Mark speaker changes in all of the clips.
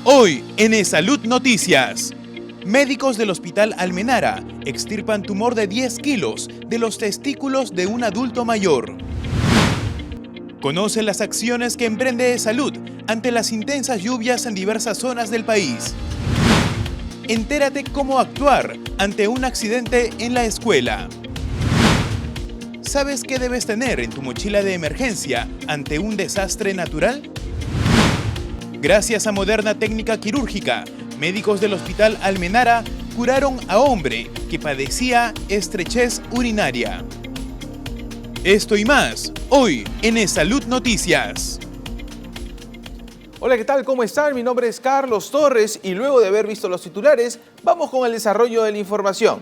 Speaker 1: Hoy en eSalud Noticias. Médicos del Hospital Almenara extirpan tumor de 10 kilos de los testículos de un adulto mayor. Conoce las acciones que emprende eSalud ante las intensas lluvias en diversas zonas del país. Entérate cómo actuar ante un accidente en la escuela. ¿Sabes qué debes tener en tu mochila de emergencia ante un desastre natural? Gracias a moderna técnica quirúrgica, médicos del Hospital Almenara curaron a hombre que padecía estrechez urinaria. Esto y más, hoy en eSalud Noticias.
Speaker 2: Hola, ¿qué tal? ¿Cómo están? Mi nombre es Carlos Torres y luego de haber visto los titulares, vamos con el desarrollo de la información.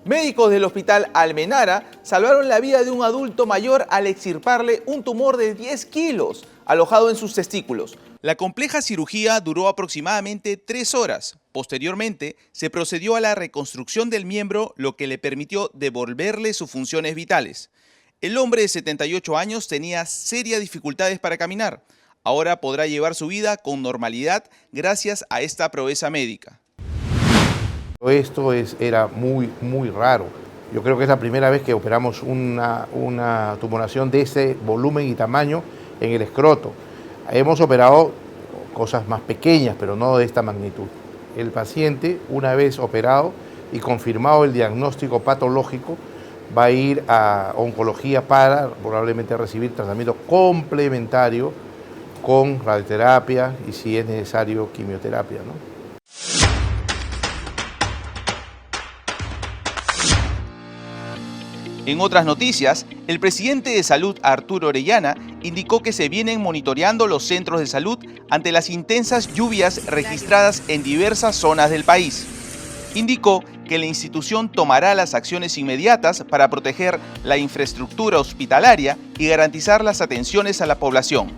Speaker 2: Médicos del Hospital Almenara salvaron la vida de un adulto mayor al extirparle un tumor de 10 kilos alojado en sus testículos. La compleja cirugía duró aproximadamente 3 horas. Posteriormente, se procedió a la reconstrucción del miembro, lo que le permitió devolverle sus funciones vitales. El hombre de 78 años tenía serias dificultades para caminar. Ahora podrá llevar su vida con normalidad gracias a esta proeza médica.
Speaker 3: Esto era muy raro. Yo creo que es la primera vez que operamos una tumoración de ese volumen y tamaño en el escroto. Hemos operado cosas más pequeñas, pero no de esta magnitud. El paciente, una vez operado y confirmado el diagnóstico patológico, va a ir a oncología para probablemente recibir tratamiento complementario con radioterapia y, si es necesario, quimioterapia, ¿no?
Speaker 2: En otras noticias, el presidente de Salud, Arturo Orellana, indicó que se vienen monitoreando los centros de salud ante las intensas lluvias registradas en diversas zonas del país. Indicó que la institución tomará las acciones inmediatas para proteger la infraestructura hospitalaria y garantizar las atenciones a la población.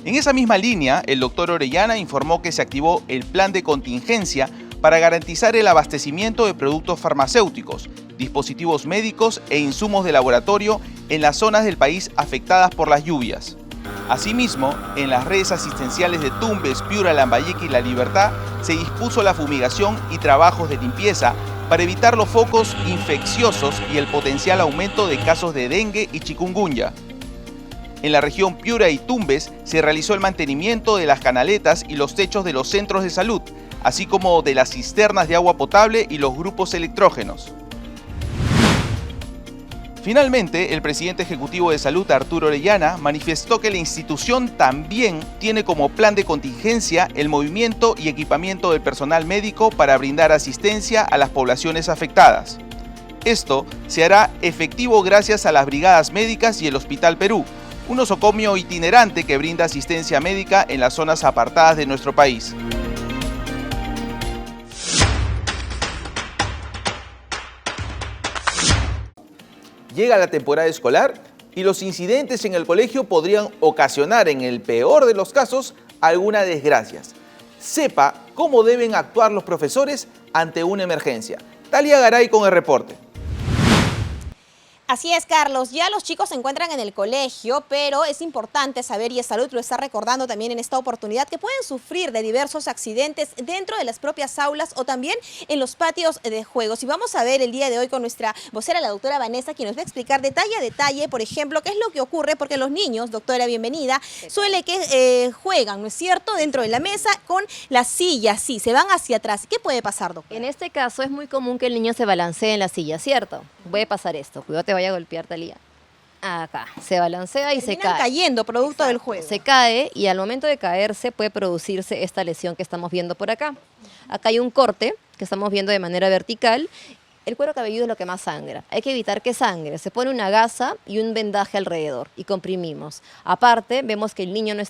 Speaker 2: En esa misma línea, el doctor Orellana informó que se activó el plan de contingencia para garantizar el abastecimiento de productos farmacéuticos, dispositivos médicos e insumos de laboratorio en las zonas del país afectadas por las lluvias. Asimismo, en las redes asistenciales de Tumbes, Piura, Lambayeque y La Libertad se dispuso la fumigación y trabajos de limpieza para evitar los focos infecciosos y el potencial aumento de casos de dengue y chikungunya. En la región Piura y Tumbes se realizó el mantenimiento de las canaletas y los techos de los centros de salud, así como de las cisternas de agua potable y los grupos electrógenos. Finalmente, el presidente ejecutivo de Salud, Arturo Orellana, manifestó que la institución también tiene como plan de contingencia el movimiento y equipamiento del personal médico para brindar asistencia a las poblaciones afectadas. Esto se hará efectivo gracias a las brigadas médicas y el Hospital Perú, un nosocomio itinerante que brinda asistencia médica en las zonas apartadas de nuestro país. Llega la temporada escolar y los incidentes en el colegio podrían ocasionar, en el peor de los casos, algunas desgracias. Sepa cómo deben actuar los profesores ante una emergencia. Talia Garay con el reporte.
Speaker 4: Así es, Carlos. Ya los chicos se encuentran en el colegio, pero es importante saber, y eSalud lo está recordando también en esta oportunidad, que pueden sufrir de diversos accidentes dentro de las propias aulas o también en los patios de juegos. Y vamos a ver el día de hoy con nuestra vocera, la doctora Vanessa, quien nos va a explicar detalle a detalle, por ejemplo, qué es lo que ocurre, porque los niños, doctora, bienvenida, suele que juegan, ¿no es cierto?, dentro de la mesa con las sillas, sí, se van hacia atrás. ¿Qué puede pasar, doctora?
Speaker 5: En este caso es muy común que el niño se balancee en la silla, ¿cierto? Puede pasar esto, cuidado te vaya a golpear, Talía. Acá, se balancea y se cae.
Speaker 4: Cayendo, producto del juego.
Speaker 5: Se cae y al momento de caerse puede producirse esta lesión que estamos viendo por acá. Acá hay un corte que estamos viendo de manera vertical. El cuero cabelludo es lo que más sangra. Hay que evitar que sangre. Se pone una gasa y un vendaje alrededor y comprimimos. Aparte, vemos que el niño no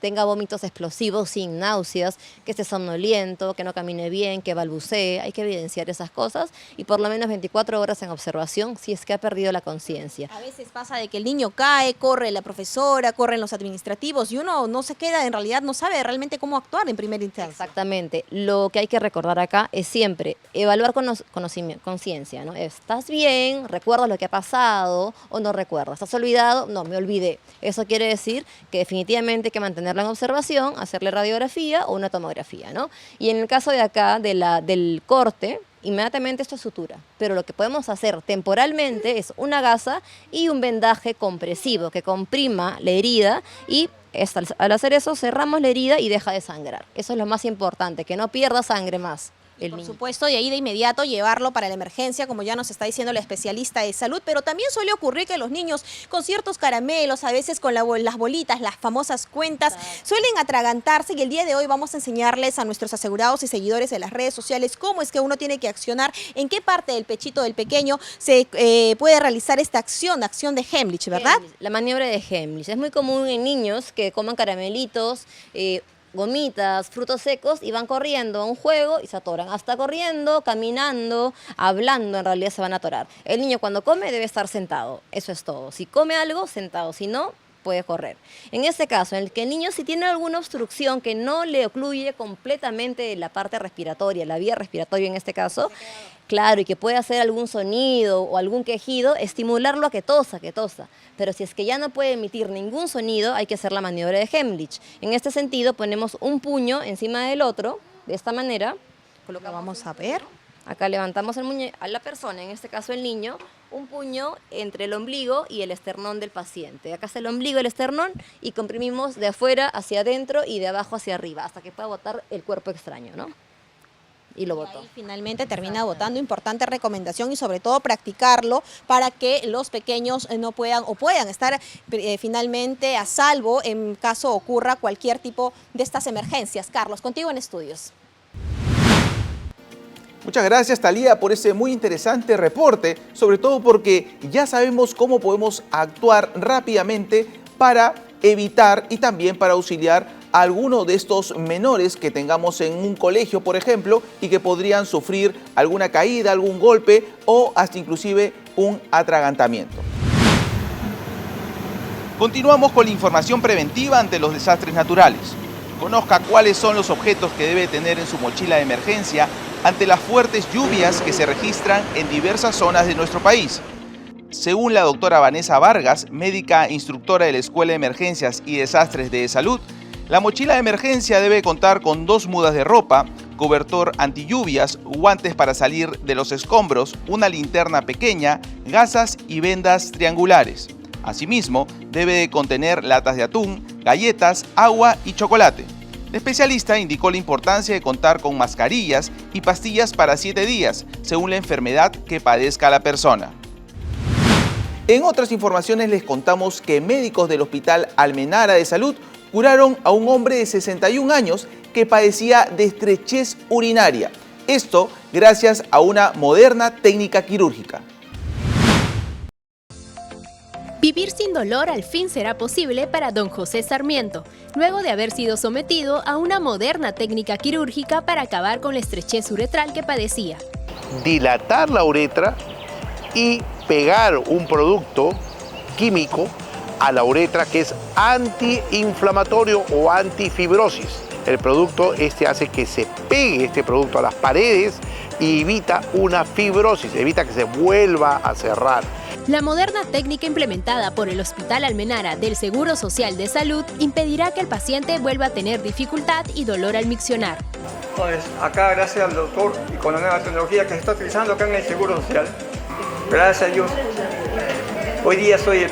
Speaker 5: tenga vómitos explosivos, sin náuseas, que esté somnoliento, que no camine bien, que balbucee. Hay que evidenciar esas cosas y por lo menos 24 horas en observación si es que ha perdido la conciencia.
Speaker 4: A veces pasa de que el niño cae, corre la profesora, corren los administrativos y uno no se queda, en realidad no sabe realmente cómo actuar en primera instancia.
Speaker 5: Exactamente. Lo que hay que recordar acá es siempre evaluar con conciencia, ¿no? ¿Estás bien? ¿Recuerdas lo que ha pasado o no recuerdas? ¿Estás olvidado? No, me olvidé. Eso quiere decir que definitivamente hay que mantenerla en observación, hacerle radiografía o una tomografía, ¿no? Y en el caso de acá, del corte, inmediatamente esto es sutura, pero lo que podemos hacer temporalmente es una gasa y un vendaje compresivo que comprima la herida y al hacer eso cerramos la herida y deja de sangrar. Eso es lo más importante, que no pierda sangre más.
Speaker 4: Por supuesto, y ahí de inmediato llevarlo para la emergencia, como ya nos está diciendo la especialista de salud, pero también suele ocurrir que los niños con ciertos caramelos, a veces con las bolitas, las famosas cuentas, suelen atragantarse, y el día de hoy vamos a enseñarles a nuestros asegurados y seguidores de las redes sociales cómo es que uno tiene que accionar, en qué parte del pechito del pequeño se puede realizar esta acción de Heimlich, ¿verdad?
Speaker 5: La maniobra de Heimlich. Es muy común en niños que coman caramelitos, gomitas, frutos secos y van corriendo a un juego y se atoran. Hasta corriendo, caminando, hablando, en realidad se van a atorar. El niño cuando come debe estar sentado, eso es todo. Si come algo, sentado, si no, puede correr. En este caso, en el que el niño si tiene alguna obstrucción que no le ocluye completamente la parte respiratoria, la vía respiratoria en este caso, claro, y que puede hacer algún sonido o algún quejido, estimularlo a que tosa, Pero si es que ya no puede emitir ningún sonido, hay que hacer la maniobra de Heimlich. En este sentido, ponemos un puño encima del otro, de esta manera.
Speaker 4: Lo que vamos a ver.
Speaker 5: Acá levantamos a la persona, en este caso el niño, un puño entre el ombligo y el esternón del paciente. Acá está el ombligo y el esternón y comprimimos de afuera hacia adentro y de abajo hacia arriba, hasta que pueda botar el cuerpo extraño, ¿no? Y lo botó.
Speaker 4: Y finalmente termina botando. Importante recomendación y sobre todo practicarlo para que los pequeños no puedan o puedan estar finalmente a salvo en caso ocurra cualquier tipo de estas emergencias. Carlos, contigo en estudios.
Speaker 2: Muchas gracias, Thalía, por ese muy interesante reporte, sobre todo porque ya sabemos cómo podemos actuar rápidamente para evitar y también para auxiliar a alguno de estos menores que tengamos en un colegio, por ejemplo, y que podrían sufrir alguna caída, algún golpe o hasta inclusive un atragantamiento. Continuamos con la información preventiva ante los desastres naturales. Conozca cuáles son los objetos que debe tener en su mochila de emergencia ante las fuertes lluvias que se registran en diversas zonas de nuestro país. Según la doctora Vanessa Vargas, médica instructora de la Escuela de Emergencias y Desastres de Salud, la mochila de emergencia debe contar con 2 mudas de ropa, cobertor antilluvias, guantes para salir de los escombros, una linterna pequeña, gasas y vendas triangulares. Asimismo, debe de contener latas de atún, galletas, agua y chocolate. La especialista indicó la importancia de contar con mascarillas y pastillas para 7 días, según la enfermedad que padezca la persona. En otras informaciones les contamos que médicos del Hospital Almenara de Salud curaron a un hombre de 61 años que padecía de estrechez urinaria. Esto gracias a una moderna técnica quirúrgica.
Speaker 6: Vivir sin dolor al fin será posible para don José Sarmiento, luego de haber sido sometido a una moderna técnica quirúrgica para acabar con la estrechez uretral que padecía.
Speaker 3: Dilatar la uretra y pegar un producto químico a la uretra que es antiinflamatorio o antifibrosis. El producto hace que se pegue este producto a las paredes y evita una fibrosis, evita que se vuelva a cerrar.
Speaker 6: La moderna técnica implementada por el Hospital Almenara del Seguro Social de Salud impedirá que el paciente vuelva a tener dificultad y dolor al miccionar.
Speaker 7: Entonces, acá gracias al doctor y con la nueva tecnología que se está utilizando acá en el Seguro Social, gracias a Dios, hoy día soy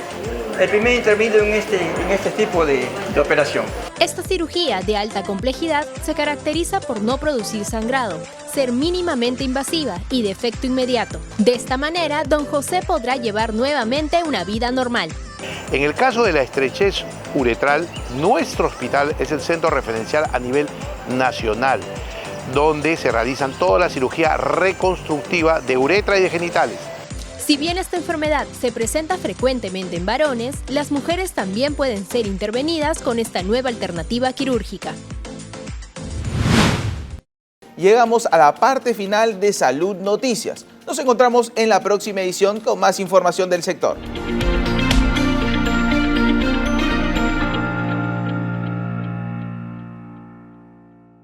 Speaker 7: el primer intervenido en este tipo de operación.
Speaker 6: Esta cirugía de alta complejidad se caracteriza por no producir sangrado, ser mínimamente invasiva y de efecto inmediato. De esta manera, don José podrá llevar nuevamente una vida normal.
Speaker 3: En el caso de la estrechez uretral, nuestro hospital es el centro referencial a nivel nacional, donde se realizan toda la cirugía reconstructiva de uretra y de genitales.
Speaker 6: Si bien esta enfermedad se presenta frecuentemente en varones, las mujeres también pueden ser intervenidas con esta nueva alternativa quirúrgica.
Speaker 2: Llegamos a la parte final de Salud Noticias. Nos encontramos en la próxima edición con más información del sector.